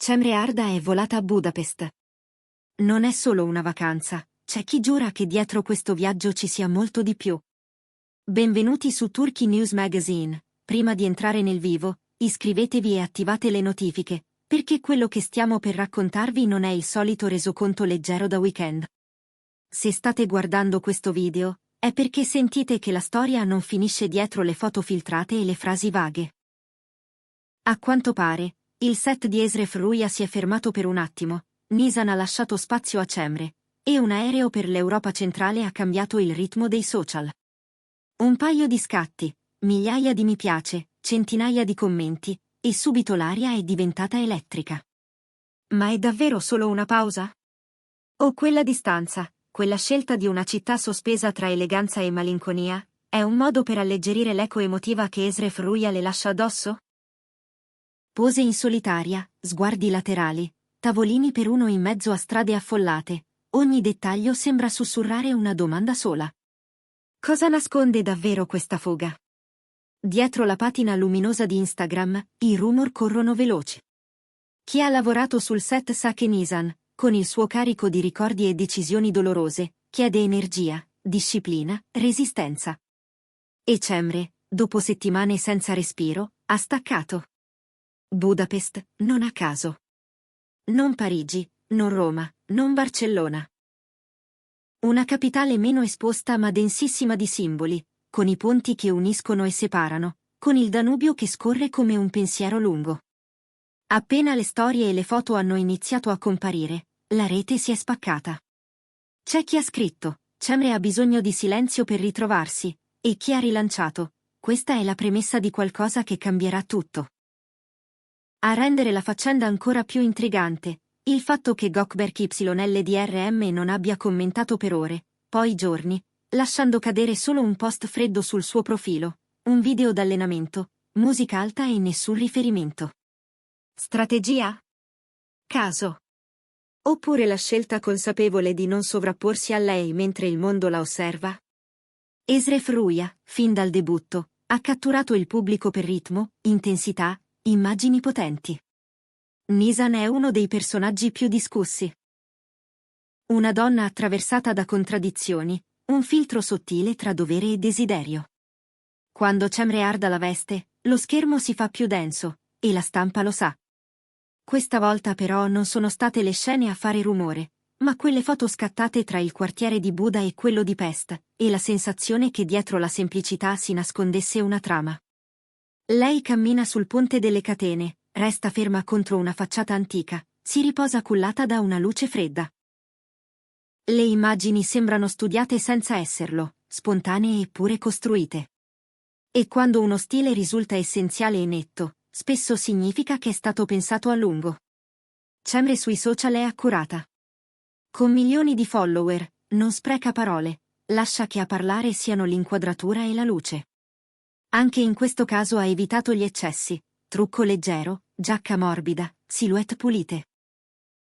Cemre Arda è volata a Budapest. Non è solo una vacanza, c'è chi giura che dietro questo viaggio ci sia molto di più. Benvenuti su Turkey News Magazine. Prima di entrare nel vivo, iscrivetevi e attivate le notifiche, perché quello che stiamo per raccontarvi non è il solito resoconto leggero da weekend. Se state guardando questo video, è perché sentite che la storia non finisce dietro le foto filtrate e le frasi vaghe. A quanto pare, il set di Esref Ruya si è fermato per un attimo, Nisan ha lasciato spazio a Cemre, e un aereo per l'Europa centrale ha cambiato il ritmo dei social. Un paio di scatti, migliaia di mi piace, centinaia di commenti, e subito l'aria è diventata elettrica. Ma è davvero solo una pausa? O quella distanza, quella scelta di una città sospesa tra eleganza e malinconia, è un modo per alleggerire l'eco emotiva che Esref Ruya le lascia addosso? Pose in solitaria, sguardi laterali, tavolini per uno in mezzo a strade affollate, ogni dettaglio sembra sussurrare una domanda sola. Cosa nasconde davvero questa fuga? Dietro la patina luminosa di Instagram, i rumor corrono veloci. Chi ha lavorato sul set sa che Nisan, con il suo carico di ricordi e decisioni dolorose, chiede energia, disciplina, resistenza. E Cemre, dopo settimane senza respiro, ha staccato. Budapest, non a caso. Non Parigi, non Roma, non Barcellona. Una capitale meno esposta ma densissima di simboli, con i ponti che uniscono e separano, con il Danubio che scorre come un pensiero lungo. Appena le storie e le foto hanno iniziato a comparire, la rete si è spaccata. C'è chi ha scritto, Cemre ha bisogno di silenzio per ritrovarsi, e chi ha rilanciato, questa è la premessa di qualcosa che cambierà tutto. A rendere la faccenda ancora più intrigante, il fatto che Gökberk YLDRM non abbia commentato per ore, poi giorni, lasciando cadere solo un post freddo sul suo profilo, un video d'allenamento, musica alta e nessun riferimento. Strategia? Caso? Oppure la scelta consapevole di non sovrapporsi a lei mentre il mondo la osserva? Esref Ruya, fin dal debutto, ha catturato il pubblico per ritmo, intensità, immagini potenti. Nisan è uno dei personaggi più discussi. Una donna attraversata da contraddizioni, un filtro sottile tra dovere e desiderio. Quando Cemre Arda la veste, lo schermo si fa più denso, e la stampa lo sa. Questa volta però non sono state le scene a fare rumore, ma quelle foto scattate tra il quartiere di Buda e quello di Pest, e la sensazione che dietro la semplicità si nascondesse una trama. Lei cammina sul ponte delle catene, resta ferma contro una facciata antica, si riposa cullata da una luce fredda. Le immagini sembrano studiate senza esserlo, spontanee eppure costruite. E quando uno stile risulta essenziale e netto, spesso significa che è stato pensato a lungo. Cemre sui social è accurata. Con milioni di follower, non spreca parole, lascia che a parlare siano l'inquadratura e la luce. Anche in questo caso ha evitato gli eccessi, trucco leggero, giacca morbida, silhouette pulite.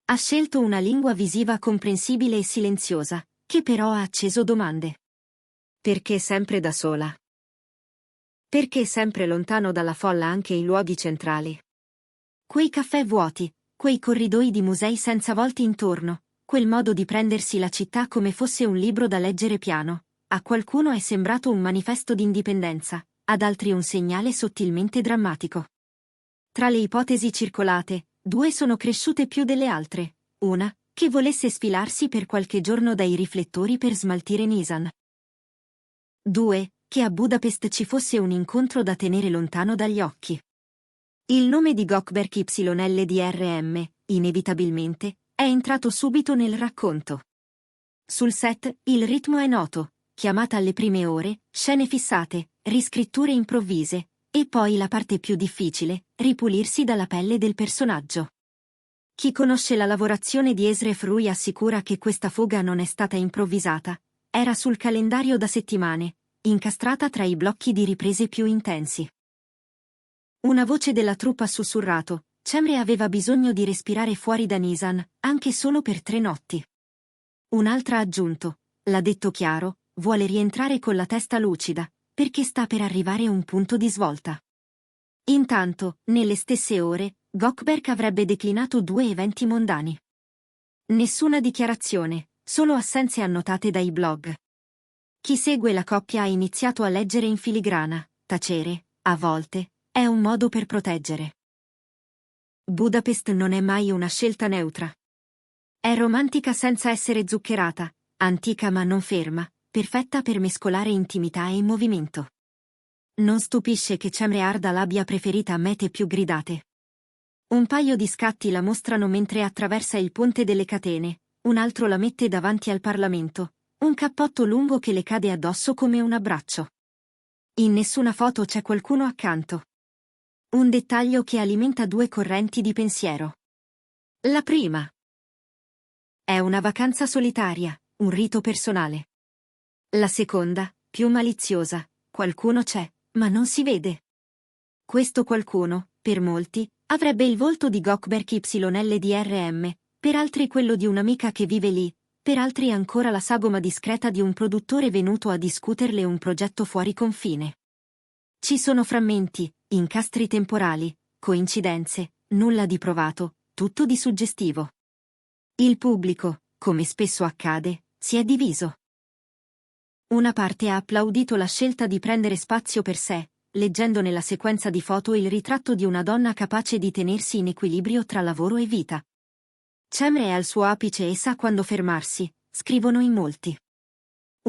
Ha scelto una lingua visiva comprensibile e silenziosa, che però ha acceso domande. Perché sempre da sola? Perché sempre lontano dalla folla anche in luoghi centrali? Quei caffè vuoti, quei corridoi di musei senza volti intorno, quel modo di prendersi la città come fosse un libro da leggere piano, a qualcuno è sembrato un manifesto di indipendenza, ad altri un segnale sottilmente drammatico. Tra le ipotesi circolate, due sono cresciute più delle altre, una, che volesse sfilarsi per qualche giorno dai riflettori per smaltire Nisan. 2, che a Budapest ci fosse un incontro da tenere lontano dagli occhi. Il nome di Gökberk YLDRM, inevitabilmente, è entrato subito nel racconto. Sul set, il ritmo è noto, chiamata alle prime ore, scene fissate, riscritture improvvise, e poi la parte più difficile, ripulirsi dalla pelle del personaggio. Chi conosce la lavorazione di Esref Ruya assicura che questa fuga non è stata improvvisata, era sul calendario da settimane, incastrata tra i blocchi di riprese più intensi. Una voce della troupe ha sussurrato, Cemre aveva bisogno di respirare fuori da Nisan, anche solo per 3 notti. Un'altra ha aggiunto, l'ha detto chiaro, vuole rientrare con la testa lucida, perché sta per arrivare un punto di svolta. Intanto, nelle stesse ore, Gökberk avrebbe declinato 2 eventi mondani. Nessuna dichiarazione, solo assenze annotate dai blog. Chi segue la coppia ha iniziato a leggere in filigrana, tacere, a volte, è un modo per proteggere. Budapest non è mai una scelta neutra. È romantica senza essere zuccherata, antica ma non ferma, perfetta per mescolare intimità e movimento. Non stupisce che Cemre Arda l'abbia preferita a mete più gridate. Un paio di scatti la mostrano mentre attraversa il ponte delle catene, un altro la mette davanti al Parlamento, un cappotto lungo che le cade addosso come un abbraccio. In nessuna foto c'è qualcuno accanto. Un dettaglio che alimenta 2 correnti di pensiero. La prima. È una vacanza solitaria, un rito personale. La seconda, più maliziosa, qualcuno c'è, ma non si vede. Questo qualcuno, per molti, avrebbe il volto di Gökberk YLDRM, per altri quello di un'amica che vive lì, per altri ancora la sagoma discreta di un produttore venuto a discuterle un progetto fuori confine. Ci sono frammenti, incastri temporali, coincidenze, nulla di provato, tutto di suggestivo. Il pubblico, come spesso accade, si è diviso. Una parte ha applaudito la scelta di prendere spazio per sé, leggendo nella sequenza di foto il ritratto di una donna capace di tenersi in equilibrio tra lavoro e vita. Cemre è al suo apice e sa quando fermarsi, scrivono in molti.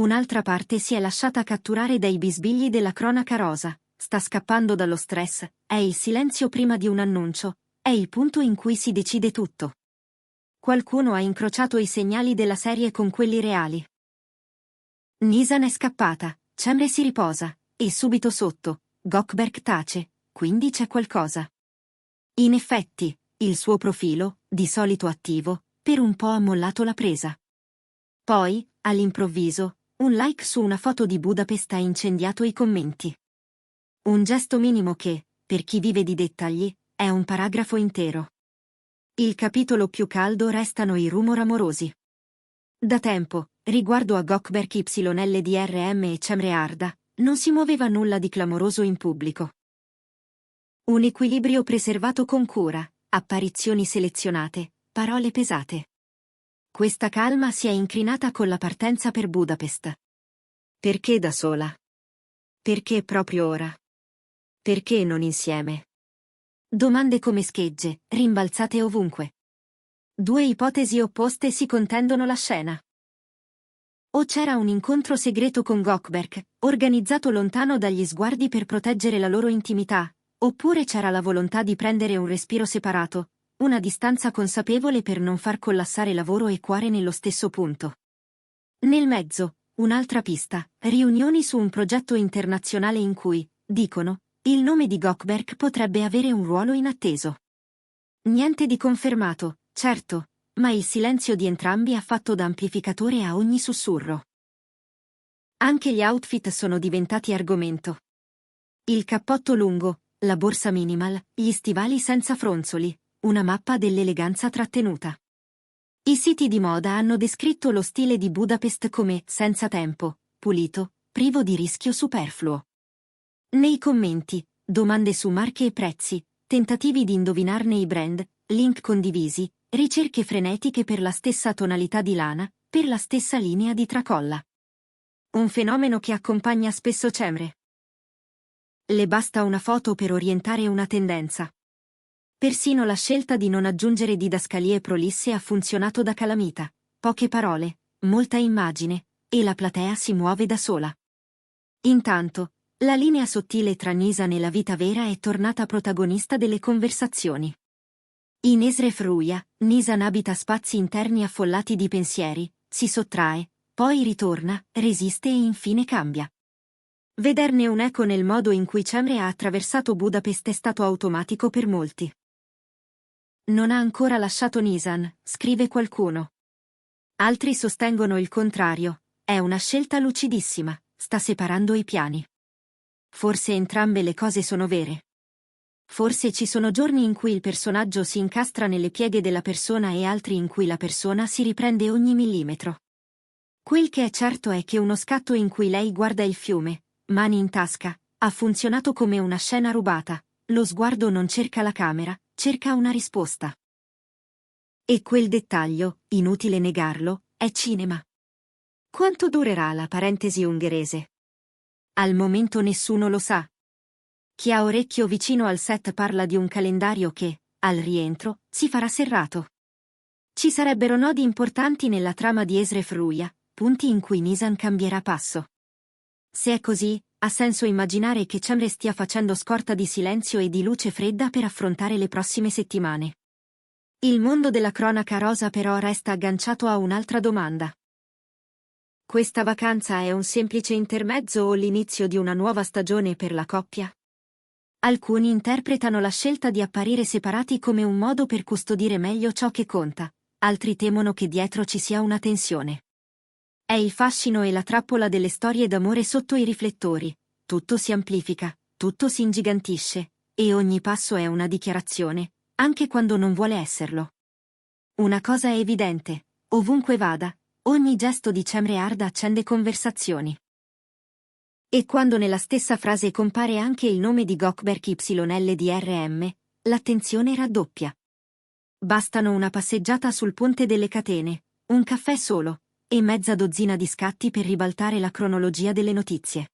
Un'altra parte si è lasciata catturare dai bisbigli della cronaca rosa, sta scappando dallo stress, è il silenzio prima di un annuncio, è il punto in cui si decide tutto. Qualcuno ha incrociato i segnali della serie con quelli reali. Nisan è scappata, Cemre si riposa, e subito sotto, Gökberk tace, quindi c'è qualcosa. In effetti, il suo profilo, di solito attivo, per un po' ha mollato la presa. Poi, all'improvviso, un like su una foto di Budapest ha incendiato i commenti. Un gesto minimo che, per chi vive di dettagli, è un paragrafo intero. Il capitolo più caldo restano i rumor amorosi. Da tempo, riguardo a Gökberk YLDRM e Cemre Arda, non si muoveva nulla di clamoroso in pubblico. Un equilibrio preservato con cura, apparizioni selezionate, parole pesate. Questa calma si è incrinata con la partenza per Budapest. Perché da sola? Perché proprio ora? Perché non insieme? Domande come schegge, rimbalzate ovunque. 2 ipotesi opposte si contendono la scena. O c'era un incontro segreto con Gökberk, organizzato lontano dagli sguardi per proteggere la loro intimità, oppure c'era la volontà di prendere un respiro separato, una distanza consapevole per non far collassare lavoro e cuore nello stesso punto. Nel mezzo, un'altra pista, riunioni su un progetto internazionale in cui, dicono, il nome di Gökberk potrebbe avere un ruolo inatteso. Niente di confermato, certo, ma il silenzio di entrambi ha fatto da amplificatore a ogni sussurro. Anche gli outfit sono diventati argomento. Il cappotto lungo, la borsa minimal, gli stivali senza fronzoli, una mappa dell'eleganza trattenuta. I siti di moda hanno descritto lo stile di Budapest come senza tempo, pulito, privo di rischio superfluo. Nei commenti, domande su marche e prezzi, tentativi di indovinarne i brand, link condivisi, ricerche frenetiche per la stessa tonalità di lana, per la stessa linea di tracolla. Un fenomeno che accompagna spesso Cemre. Le basta una foto per orientare una tendenza. Persino la scelta di non aggiungere didascalie prolisse ha funzionato da calamita. Poche parole, molta immagine, e la platea si muove da sola. Intanto, la linea sottile tra Nisan e la vita vera è tornata protagonista delle conversazioni. In Esref Ruja, Nisan abita spazi interni affollati di pensieri, si sottrae, poi ritorna, resiste e infine cambia. Vederne un eco nel modo in cui Cemre ha attraversato Budapest è stato automatico per molti. Non ha ancora lasciato Nisan, scrive qualcuno. Altri sostengono il contrario, è una scelta lucidissima, sta separando i piani. Forse entrambe le cose sono vere. Forse ci sono giorni in cui il personaggio si incastra nelle pieghe della persona e altri in cui la persona si riprende ogni millimetro. Quel che è certo è che uno scatto in cui lei guarda il fiume, mani in tasca, ha funzionato come una scena rubata, lo sguardo non cerca la camera, cerca una risposta. E quel dettaglio, inutile negarlo, è cinema. Quanto durerà la parentesi ungherese? Al momento nessuno lo sa. Chi ha orecchio vicino al set parla di un calendario che, al rientro, si farà serrato. Ci sarebbero nodi importanti nella trama di Esre Fruia, punti in cui Nisan cambierà passo. Se è così, ha senso immaginare che Cemre stia facendo scorta di silenzio e di luce fredda per affrontare le prossime settimane. Il mondo della cronaca rosa però resta agganciato a un'altra domanda. Questa vacanza è un semplice intermezzo o l'inizio di una nuova stagione per la coppia? Alcuni interpretano la scelta di apparire separati come un modo per custodire meglio ciò che conta, altri temono che dietro ci sia una tensione. È il fascino e la trappola delle storie d'amore sotto i riflettori, tutto si amplifica, tutto si ingigantisce, e ogni passo è una dichiarazione, anche quando non vuole esserlo. Una cosa è evidente, ovunque vada, ogni gesto di Cemre Arda accende conversazioni. E quando nella stessa frase compare anche il nome di Gökberk YLDRM, l'attenzione raddoppia. Bastano una passeggiata sul ponte delle catene, un caffè solo, e mezza dozzina di scatti per ribaltare la cronologia delle notizie.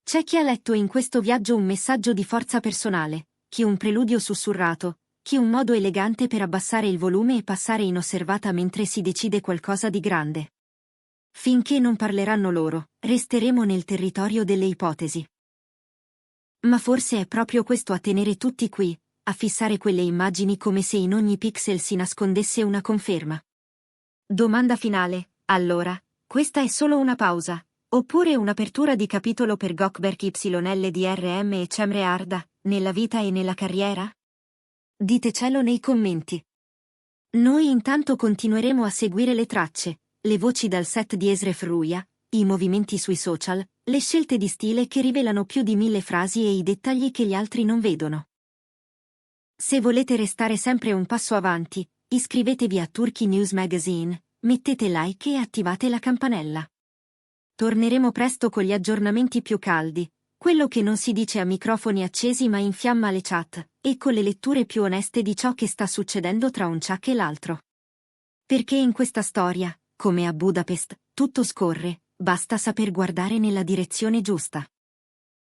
C'è chi ha letto in questo viaggio un messaggio di forza personale, chi un preludio sussurrato, chi un modo elegante per abbassare il volume e passare inosservata mentre si decide qualcosa di grande. Finché non parleranno loro, resteremo nel territorio delle ipotesi. Ma forse è proprio questo a tenere tutti qui, a fissare quelle immagini come se in ogni pixel si nascondesse una conferma. Domanda finale, allora, questa è solo una pausa, oppure un'apertura di capitolo per Gökberk YLDRM e Cemre Arda, nella vita e nella carriera? Ditecelo nei commenti. Noi intanto continueremo a seguire le tracce, le voci dal set di Esre Fruia, i movimenti sui social, le scelte di stile che rivelano più di 1000 frasi e i dettagli che gli altri non vedono. Se volete restare sempre un passo avanti, iscrivetevi a Turkey News Magazine, mettete like e attivate la campanella. Torneremo presto con gli aggiornamenti più caldi, quello che non si dice a microfoni accesi ma infiamma le chat, e con le letture più oneste di ciò che sta succedendo tra un Chuck e l'altro. Perché in questa storia, come a Budapest, tutto scorre, basta saper guardare nella direzione giusta.